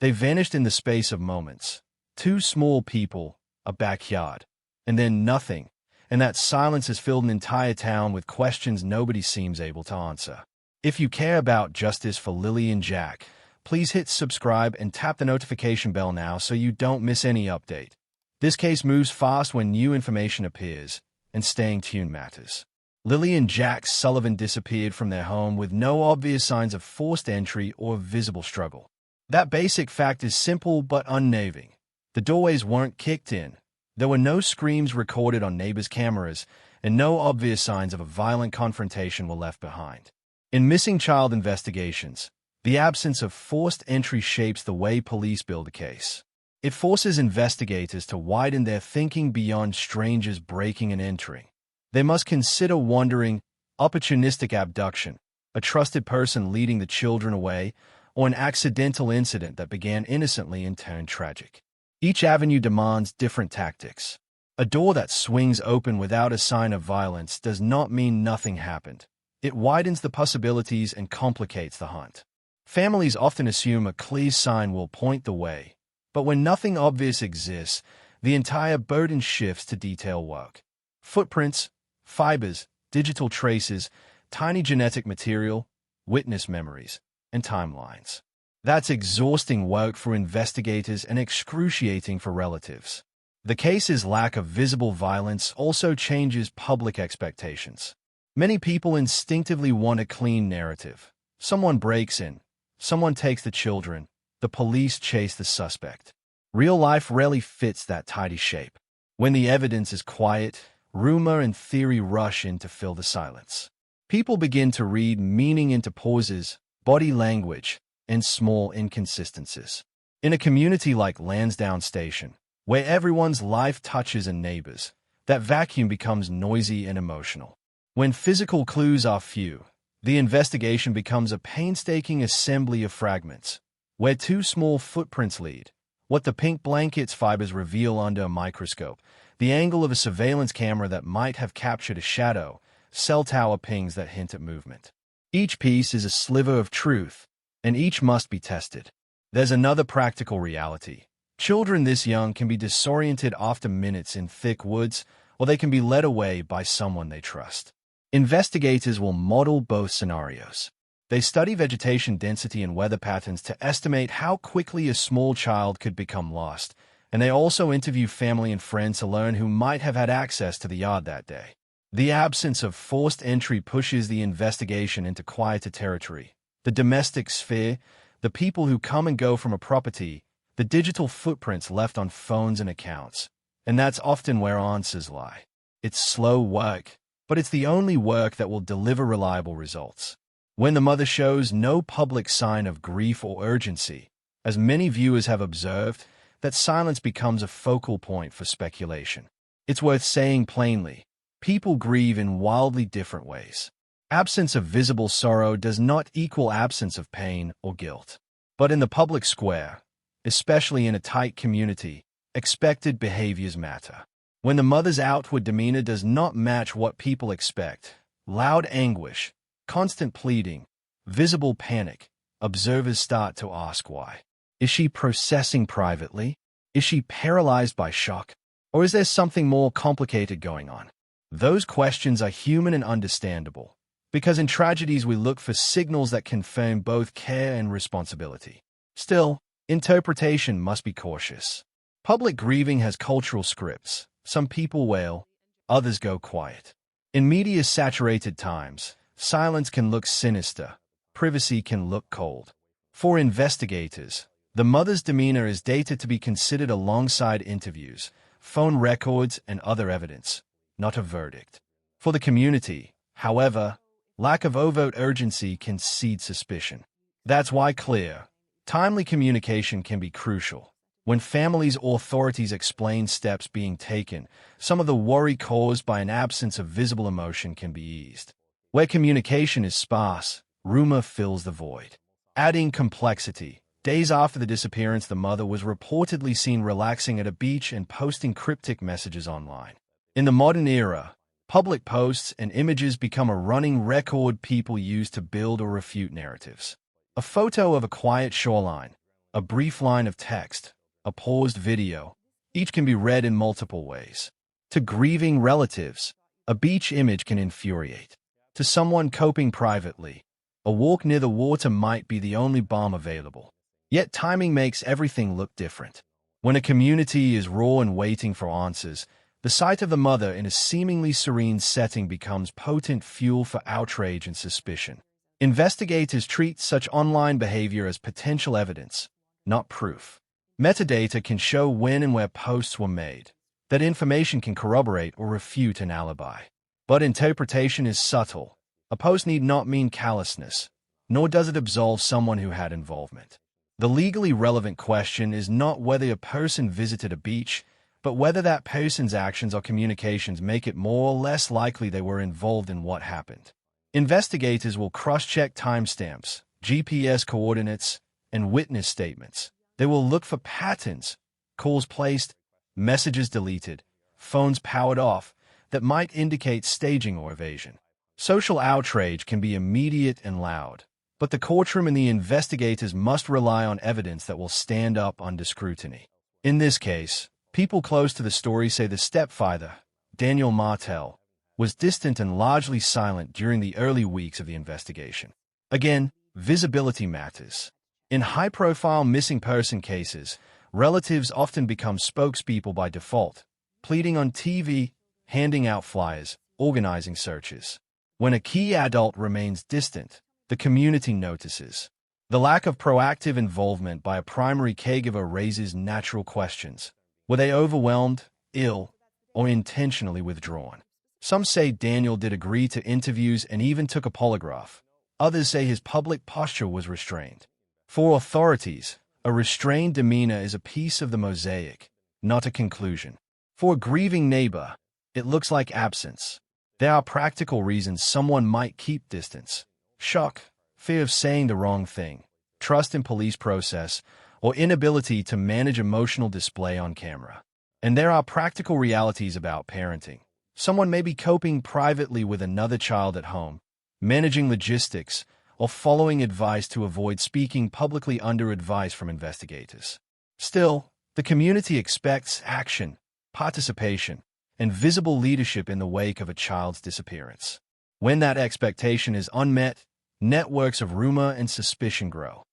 They vanished in the space of moments. Two small people, a backyard, and then nothing, and that silence has filled an entire town with questions nobody seems able to answer. If you care about justice for Lily and Jack, please hit subscribe and tap the notification bell now so you don't miss any update. This case moves fast when new information appears, and staying tuned matters. Lily and Jack Sullivan disappeared from their home with no obvious signs of forced entry or visible struggle. That basic fact is simple but unnerving. The doorways weren't kicked in. There were no screams recorded on neighbors' cameras, and no obvious signs of a violent confrontation were left behind. In missing child investigations, the absence of forced entry shapes the way police build a case. It forces investigators to widen their thinking beyond strangers breaking and entering. They must consider wandering, opportunistic abduction, a trusted person leading the children away, or an accidental incident that began innocently and turned tragic. Each avenue demands different tactics. A door that swings open without a sign of violence does not mean nothing happened. It widens the possibilities and complicates the hunt. Families often assume a clear sign will point the way, but when nothing obvious exists, the entire burden shifts to detail work. Footprints, fibers, digital traces, tiny genetic material, witness memories, and timelines. That's exhausting work for investigators and excruciating for relatives. The case's lack of visible violence also changes public expectations. Many people instinctively want a clean narrative. Someone breaks in, someone takes the children, the police chase the suspect. Real life rarely fits that tidy shape. When the evidence is quiet, rumor and theory rush in to fill the silence. People begin to read meaning into pauses, body language, and small inconsistencies. In a community like Lansdowne Station, where everyone's life touches a neighbor's, that vacuum becomes noisy and emotional. When physical clues are few, the investigation becomes a painstaking assembly of fragments, where two small footprints lead, what the pink blanket's fibers reveal under a microscope, the angle of a surveillance camera that might have captured a shadow, cell tower pings that hint at movement. Each piece is a sliver of truth, and each must be tested. There's another practical reality. Children this young can be disoriented after minutes in thick woods, or they can be led away by someone they trust. Investigators will model both scenarios. They study vegetation density and weather patterns to estimate how quickly a small child could become lost, and they also interview family and friends to learn who might have had access to the yard that day. The absence of forced entry pushes the investigation into quieter territory. The domestic sphere, the people who come and go from a property, the digital footprints left on phones and accounts. And that's often where answers lie. It's slow work, but it's the only work that will deliver reliable results. When the mother shows no public sign of grief or urgency, as many viewers have observed, that silence becomes a focal point for speculation. It's worth saying plainly, people grieve in wildly different ways. Absence of visible sorrow does not equal absence of pain or guilt. But in the public square, especially in a tight community, expected behaviors matter. When the mother's outward demeanor does not match what people expect, loud anguish, constant pleading, visible panic, observers start to ask why. Is she processing privately? Is she paralyzed by shock? Or is there something more complicated going on? Those questions are human and understandable, because in tragedies we look for signals that confirm both care and responsibility. Still, interpretation must be cautious. Public grieving has cultural scripts. Some people wail, others go quiet. In media-saturated times, silence can look sinister, privacy can look cold. For investigators, the mother's demeanor is data to be considered alongside interviews, phone records, and other evidence, not a verdict. For the community, however, lack of overt urgency can seed suspicion. That's why clear, timely communication can be crucial. When families or authorities explain steps being taken, some of the worry caused by an absence of visible emotion can be eased. Where communication is sparse, rumor fills the void. Adding complexity, days after the disappearance, the mother was reportedly seen relaxing at a beach and posting cryptic messages online. In the modern era, public posts and images become a running record people use to build or refute narratives. A photo of a quiet shoreline, a brief line of text, a paused video. Each can be read in multiple ways. To grieving relatives, a beach image can infuriate. To someone coping privately, a walk near the water might be the only balm available. Yet timing makes everything look different. When a community is raw and waiting for answers, the sight of the mother in a seemingly serene setting becomes potent fuel for outrage and suspicion. Investigators treat such online behavior as potential evidence, not proof. Metadata can show when and where posts were made. That information can corroborate or refute an alibi. But interpretation is subtle. A post need not mean callousness, nor does it absolve someone who had involvement. The legally relevant question is not whether a person visited a beach, but whether that person's actions or communications make it more or less likely they were involved in what happened. Investigators will cross-check timestamps, GPS coordinates, and witness statements. They will look for patterns, calls placed, messages deleted, phones powered off, that might indicate staging or evasion. Social outrage can be immediate and loud, but the courtroom and the investigators must rely on evidence that will stand up under scrutiny. In this case, people close to the story say the stepfather, Daniel Martel, was distant and largely silent during the early weeks of the investigation. Again, visibility matters. In high-profile missing person cases, relatives often become spokespeople by default, pleading on TV, handing out flyers, organizing searches. When a key adult remains distant, the community notices. The lack of proactive involvement by a primary caregiver raises natural questions. Were they overwhelmed, ill, or intentionally withdrawn? Some say Daniel did agree to interviews and even took a polygraph. Others say his public posture was restrained. For authorities, a restrained demeanor is a piece of the mosaic, not a conclusion. For a grieving neighbor, it looks like absence. There are practical reasons someone might keep distance. Shock, fear of saying the wrong thing, trust in police process, or inability to manage emotional display on camera. And there are practical realities about parenting. Someone may be coping privately with another child at home, managing logistics, or following advice to avoid speaking publicly under advice from investigators. Still, the community expects action, participation, and visible leadership in the wake of a child's disappearance. When that expectation is unmet, networks of rumor and suspicion grow.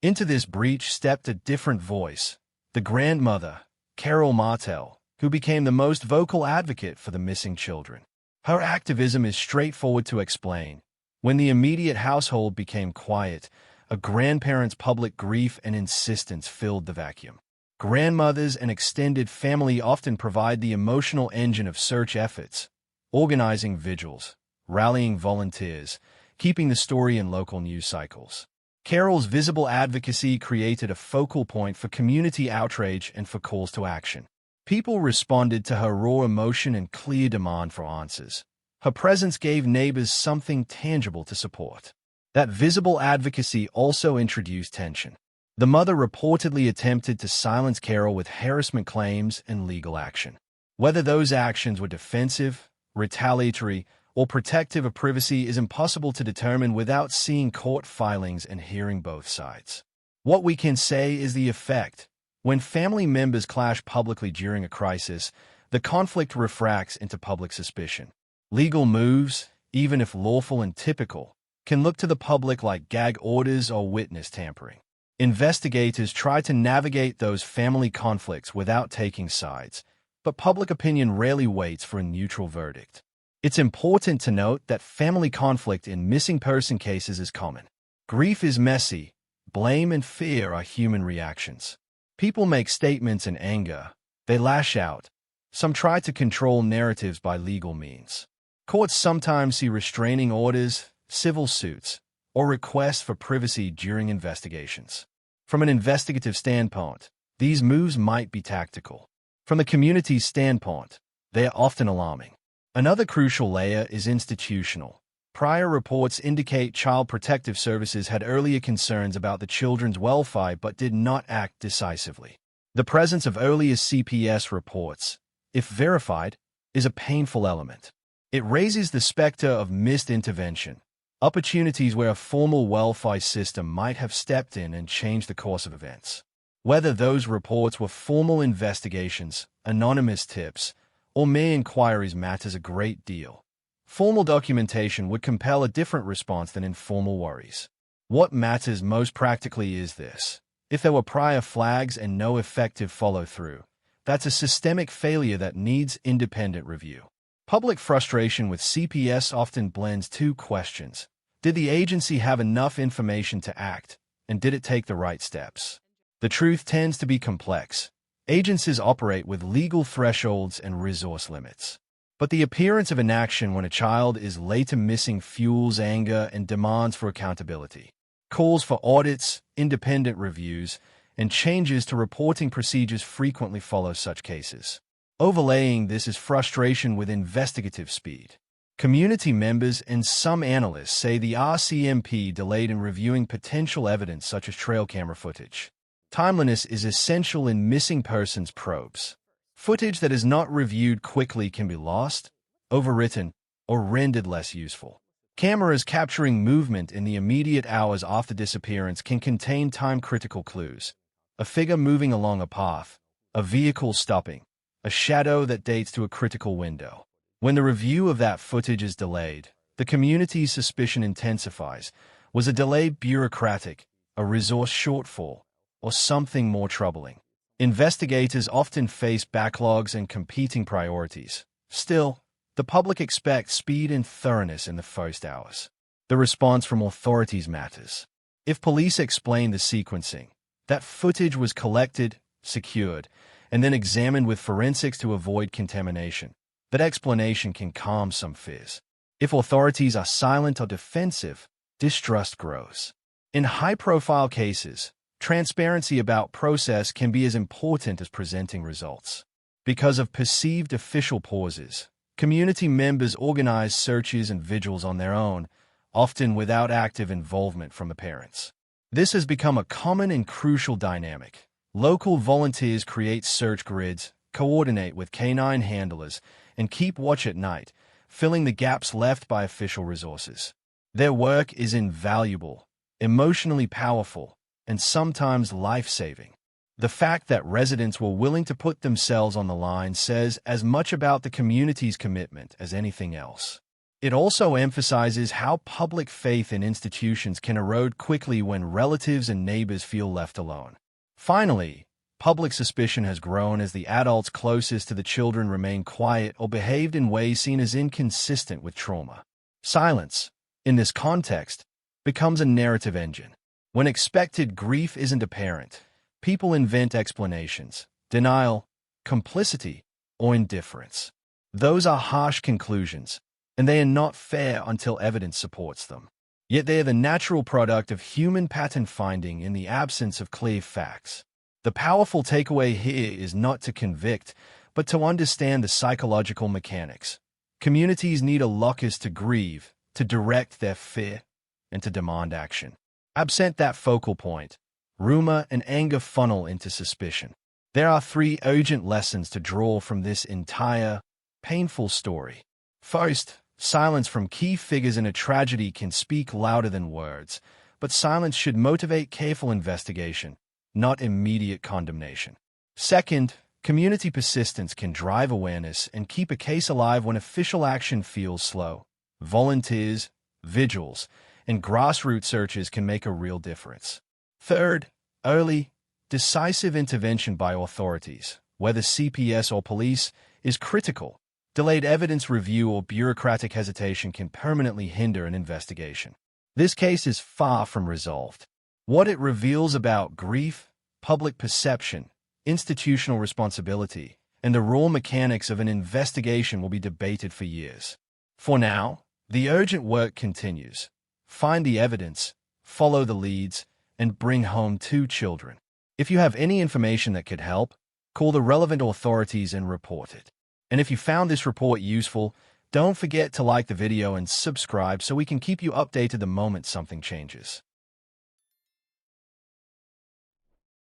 Into this breach stepped a different voice, the grandmother, Carol Martel, who became the most vocal advocate for the missing children. Her activism is straightforward to explain. When the immediate household became quiet, a grandparent's public grief and insistence filled the vacuum. Grandmothers and extended family often provide the emotional engine of search efforts, organizing vigils, rallying volunteers, keeping the story in local news cycles. Carol's visible advocacy created a focal point for community outrage and for calls to action. People responded to her raw emotion and clear demand for answers. Her presence gave neighbors something tangible to support. That visible advocacy also introduced tension. The mother reportedly attempted to silence Carol with harassment claims and legal action. Whether those actions were defensive, retaliatory, or protective of privacy is impossible to determine without seeing court filings and hearing both sides. What we can say is the effect. When family members clash publicly during a crisis, the conflict refracts into public suspicion. Legal moves, even if lawful and typical, can look to the public like gag orders or witness tampering. Investigators try to navigate those family conflicts without taking sides, but public opinion rarely waits for a neutral verdict. It's important to note that family conflict in missing person cases is common. Grief is messy. Blame and fear are human reactions. People make statements in anger. They lash out. Some try to control narratives by legal means. Courts sometimes see restraining orders, civil suits, or requests for privacy during investigations. From an investigative standpoint, these moves might be tactical. From the community's standpoint, they are often alarming. Another crucial layer is institutional. Prior reports indicate Child Protective Services had earlier concerns about the children's welfare but did not act decisively. The presence of earlier CPS reports, if verified, is a painful element. It raises the specter of missed intervention, opportunities where a formal welfare system might have stepped in and changed the course of events. Whether those reports were formal investigations, anonymous tips, or mere inquiries matters a great deal. Formal documentation would compel a different response than informal worries. What matters most practically is this: if there were prior flags and no effective follow-through, that's a systemic failure that needs independent review. Public frustration with CPS often blends two questions. Did the agency have enough information to act, and did it take the right steps? The truth tends to be complex. Agencies operate with legal thresholds and resource limits. But the appearance of inaction when a child is later missing fuels anger and demands for accountability. Calls for audits, independent reviews, and changes to reporting procedures frequently follow such cases. Overlaying this is frustration with investigative speed. Community members and some analysts say the RCMP delayed in reviewing potential evidence such as trail camera footage. Timeliness is essential in missing persons probes. Footage that is not reviewed quickly can be lost, overwritten, or rendered less useful. Cameras capturing movement in the immediate hours after disappearance can contain time-critical clues. A figure moving along a path, a vehicle stopping, a shadow that dates to a critical window. When the review of that footage is delayed, the community's suspicion intensifies. Was a delay bureaucratic, a resource shortfall, or something more troubling? Investigators often face backlogs and competing priorities. Still, the public expects speed and thoroughness in the first hours. The response from authorities matters. If police explain the sequencing, that footage was collected, secured, and then examined with forensics to avoid contamination, that explanation can calm some fears. If authorities are silent or defensive, distrust grows. In high-profile cases, transparency about process can be as important as presenting results. Because of perceived official pauses, community members organize searches and vigils on their own, often without active involvement from the parents. This has become a common and crucial dynamic. Local volunteers create search grids, coordinate with canine handlers, and keep watch at night, filling the gaps left by official resources. Their work is invaluable, emotionally powerful, and sometimes life-saving. The fact that residents were willing to put themselves on the line says as much about the community's commitment as anything else. It also emphasizes how public faith in institutions can erode quickly when relatives and neighbors feel left alone. Finally, public suspicion has grown as the adults closest to the children remain quiet or behaved in ways seen as inconsistent with trauma. Silence, in this context, becomes a narrative engine. When expected grief isn't apparent, people invent explanations, denial, complicity, or indifference. Those are harsh conclusions, and they are not fair until evidence supports them. Yet they are the natural product of human pattern finding in the absence of clear facts. The powerful takeaway here is not to convict, but to understand the psychological mechanics. Communities need a locus to grieve, to direct their fear, and to demand action. Absent that focal point, rumor and anger funnel into suspicion. There are three urgent lessons to draw from this entire, painful story. First, silence from key figures in a tragedy can speak louder than words, but silence should motivate careful investigation, not immediate condemnation. Second, community persistence can drive awareness and keep a case alive when official action feels slow. Volunteers, vigils, and grassroots searches can make a real difference. Third, early, decisive intervention by authorities, whether CPS or police, is critical. Delayed evidence review or bureaucratic hesitation can permanently hinder an investigation. This case is far from resolved. What it reveals about grief, public perception, institutional responsibility, and the raw mechanics of an investigation will be debated for years. For now, the urgent work continues. Find the evidence, follow the leads, and bring home 2 children. If you have any information that could help, call the relevant authorities and report it. And if you found this report useful, don't forget to like the video and subscribe so we can keep you updated the moment something changes.